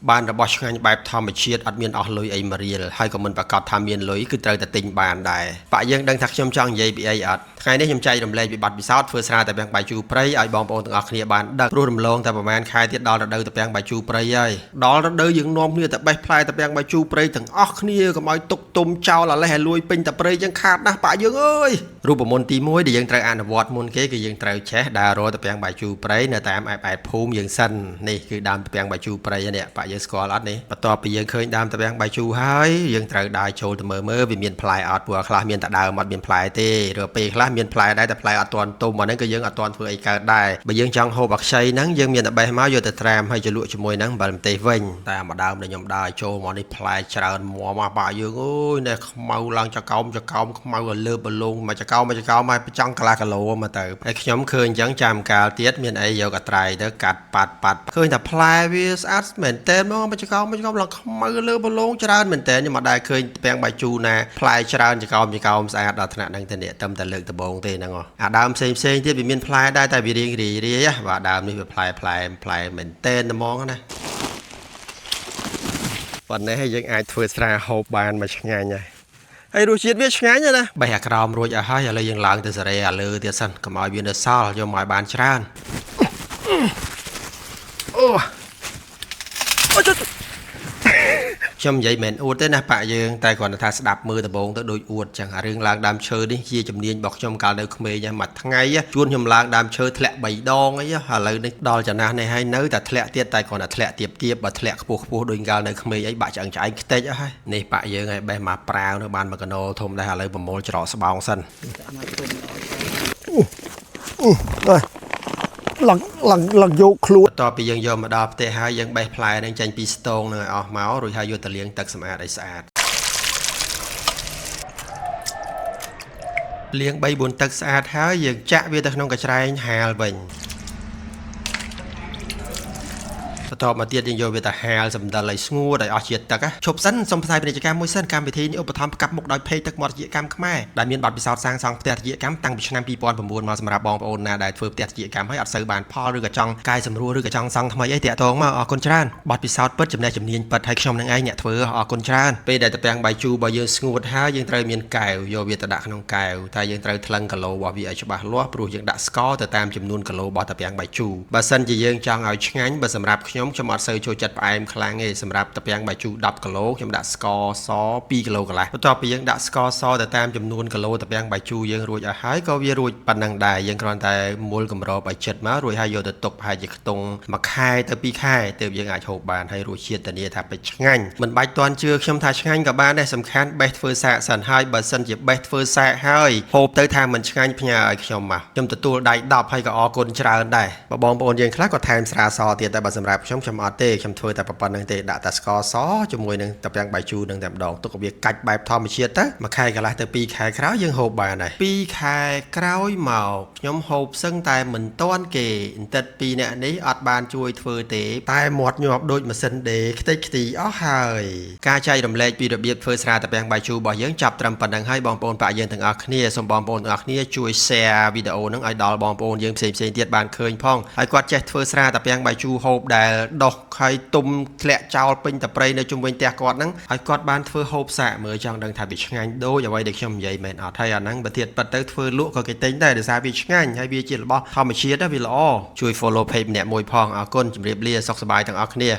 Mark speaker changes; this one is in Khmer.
Speaker 1: បានរបស់ឆ្ងាញ់បែបធម្មជាតិអត់មានអស់លុយអីមករៀលហើយក៏មិនប្រកាសថាមានលុយគឺត្រូវតែទិញបានដែរប៉ាយើងដឹងថាខ្ញុំចង់និយាយពីអីអត់ថ្ងៃនេះខ្ញុំចែករំលែកពីបទពិសោធន៍ធ្វើស្រាតាពាំងបាយជូរព្រៃឲ្យបងប្អូនទាំងអស់គ្នាបានដឹងព្រោះរំលងតែប្រហែលខែទៀតដល់រដូវតាពាំងបាយជូរព្រៃហើយដល់រដូវយើងនាំគ្នាទៅបេះផ្លែតាពាំងបាយជូរព្រៃទាំងអស់គ្នាកុំឲ្យទុកទុំចោលអាលេះឲ្យលួយពេញតាព្រៃចឹងខាតណាស់ប៉ាយើងអើយរូបមន្តទី1ដែលយើងត្រូវអនុវត្តមុនគេគឺយើងត្រូវចេះដើររកតាពាំងបាយជូរព្រៃនៅតាមឯភូមិយើងសិននេះគឺដើមតាពាំងបាយជូរព្រៃនេះប៉ាយើងស្គាល់អត់នេះបន្ទាប់ពីយើងឃើញដើមតាពាំងបាយជូរហើយយើងត្រូវដើរចូលទៅមើលវាមានផ្លែអត់ព្រោះខ្លះមានតែដើមអត់មានផ្លែទេឬពេលខ្លះមានផ្លែដែរតែផ្លែអត់ទាន់ទុំអាហ្នឹងក៏យើងអត់ទាន់ធ្វើអីកើតដែរបើយើងចង់ហូបអាខ្ចីហ្នឹងយើងមានតែបេះមកយកទៅត្រាំហើយជ្រលក់ជាមួយហ្នឹងអំបិលម្ទេសវិញតែមួយដើមដែលខ្ញុំដើរចូលមកនេះផ្លែច្រើនមាំមកប៉ាយើងអើយនេះខ្មៅឡើងចកោមខ្មៅលើបលងមកចកោមមកចង់កន្លះគីឡូមកទៅហើយខ្ញុំឃើញអញ្ចឹងចាំកាលទៀតមានអីយកអត្រៃទៅកាត់ប៉ាត់ឃើញតែផ្លែវាស្អាតមែនតើមកចកោមឡើងខ្មៅលើបលងច្រើនមែនតើខ្ញុំអត់ដែលឃើញពាំងបាយជូរណាផ្លែច្រើនចកោមស្អាតដល់ថ្នាក់ហ្នឹងទេនេះតែលើកដំបូងទេហ្នឹងអាដើមផ្សេងទៀតវាមានផ្លែដែរតែវារៀងរាយបាទដើមនេះវាផ្លែមែនតើហ្មងណាប៉ុណ្ណេះយើងអាចធ្វើស្រាហូបបានមកឆ្ងាញ់ហើយរសជាតិវាឆ្ងាញ់ណាបេះអាក្រោមរួចអស់ហើយឥឡូវយើងឡើងទៅសារ៉េអាលើទៀតសិនកុំឲ្យវានៅសល់យកមកឲ្យបានច្រើនអូខ្ញុំនិយាយមិនអួតទេណាប៉ាយើងតែគ្រាន់តែថាស្ដាប់មើលដំបងទៅដូចអួតចឹងអារឿងឡើងដើមឈើនេះជាជំនាញរបស់ខ្ញុំកាលនៅក្មេងមួយថ្ងៃជួនខ្ញុំឡើងដើមឈើធ្លាក់3ដងអីឥឡូវនេះដល់ចំណាស់នេះហើយនៅតែធ្លាក់ទៀតតែគ្រាន់តែធ្លាក់ទៀបបើធ្លាក់ខ្ពស់ដូចកាលនៅក្មេងអីបាក់ឆ្អឹងខ្ទេចអស់ហើយនេះប៉ាយើងឲ្យបេះមកប្រាវនៅបានមកកណោធំដែរឥឡូវប្រមូលច្រកស្បោងសិនឡើងយកខ្លួនបន្ទាប់ពីយើងយកមកដល់ផ្ទះហើយយើងបេះផ្លែនឹងចេញពីស្ទងនឹងឲ្យអស់មករួចហើយយកទៅលាងទឹកសម្អាតឲ្យស្អាតលាង3-4ទឹកស្អាតហើយយើងចាក់វាទៅក្នុងកញ្ច្រែងហាលវិញបន្ទាប់មកទៀតយើងយកវាទៅហាលសម្ដិលឲ្យស្ងួតឲ្យអស់ជាតិទឹកឈប់សិនសូមផ្សាយពាណិជ្ជកម្មមួយសិនកម្មវិធីនេះឧបត្ថម្ភផ្កាប់មុខដោយពេកទឹកមាត់រយកម្មខ្មែរដែលមានបទពិសោធន៍សាងសង់ផ្ទះរយកម្មតាំងពីឆ្នាំ2009មកសម្រាប់បងប្អូនណាដែលធ្វើផ្ទះរយកម្មហើយអត់សូវបានផលឬក៏ចង់កែសម្រួលឬក៏ចង់សង់ថ្មីអីតាក់ទងមកអរគុណច្រើនបទពិសោធន៍ពិតចំណេះជំនាញពិតហើយខ្ញុំនឹងឯងអ្នកធ្វើអរគុណច្រើនពេលដែលតាពាំងបាយជូររបស់យើងស្ងួតហើយយើងត្រូវមានកែវយកវាទៅដាក់ក្នុងកែវតែយើងត្រូវថ្លឹងគីឡូរបស់វាឲ្យច្បាស់លាស់ព្រោះយើងដាក់ស្ករទៅតាមចំនួនគីឡូរបស់តាពាំងបាយជូរបើសិនជាយើងចង់ឲ្យឆ្ងាញ់បើសម្រាប់ខ្ញុំអត់សូវចូលចិត្តផ្អែមខ្លាំងទេសម្រាប់តាពាំងបាយជូរ10គីឡូខ្ញុំដាក់ស្ករស2គីឡូកន្លះបន្ទាប់ពីយើងដាក់ស្ករសទៅតាមចំនួនគីឡូតាពាំងបាយជូរយើងរួចអស់ហើយក៏វារួចប៉ុណ្ណឹងដែរយើងគ្រាន់តែមុលកម្របឲ្យចិត្តមករួចហើយយកទៅទុកប្រហែលជាខ្ទង់1ខែទៅ2ខែទើបយើងអាចហូបបានហើយរសជាតិធានាថាពេញឆ្ងាញ់មិនបាច់ទាន់ជឿខ្ញុំថាឆ្ងាញ់ក៏បានដែរសំខាន់បេះធ្វើសាកសិនហើយបើសិនជាបេះធ្វើសាកហើយហូបទៅថាមិនឆ្ងាញ់ផ្ញើឲ្យខ្ញុំមកខ្ញុំទទួលដៃ10ហើយក៏អរគុណច្រើនដែរបងប្អូនយើងខ្លះក៏ថែមស្រាសទៀតតែបើសម្រាប់ខ្ញុំអត់ទេខ្ញុំធ្វើតែប៉ុណ្្នឹងទេដាក់តែស្ករសជាមួយនឹងតាពាំងបាយជូរនឹងតែម្ដងទុកឲ្យវាកាច់បែបធម្មជាតិទៅ1ខែកន្លះទៅ2ខែក្រោយយើងហូបបានហើយ2ខែក្រោយមកខ្ញុំហូបសឹងតែមិនទាន់គេបន្តិច2នាក់នេះអត់បានជួយធ្វើទេតែមាត់ញាប់ដូចម៉ាស៊ីនដេរខ្ទេចខ្ទីអស់ហើយការចែករំលែកពីរបៀបធ្វើស្រាតាពាំងបាយជូររបស់យើងចាប់ត្រឹមប៉ុណ្្នឹងហើយបងប្អូនប៉ាយើងទាំងអស់គ្នាសូមបងប្អូនទាំងអស់គ្នាជួយ share វីដេអូហ្នឹងឲ្យដល់បងប្អូនយើងផ្សេងទៀតបានឃើញផងហើយគាត់ចេះធ្វើស្រាតាពាំងបាយជូរហូបដែលដុសហើយទុំធ្លាក់ចោលពេញតែព្រៃនៅជុំវិញផ្ទះគាត់ហ្នឹងហើយគាត់បានធ្វើហូបសាកមើលចង់ដឹងថាវាឆ្ងាញ់ដូចអ្វីដែលខ្ញុំនិយាយមែនអត់ហើយអាហ្នឹងបើទៀតប៉ិតទៅធ្វើលក់ក៏គេទិញដែរដោយសារវាឆ្ងាញ់ហើយវាជារបស់ធម្មជាតិវាល្អជួយ follow page ម្នាក់មួយផងអរគុណជម្រាបលាសុខសប្បាយទាំងអស់គ្នា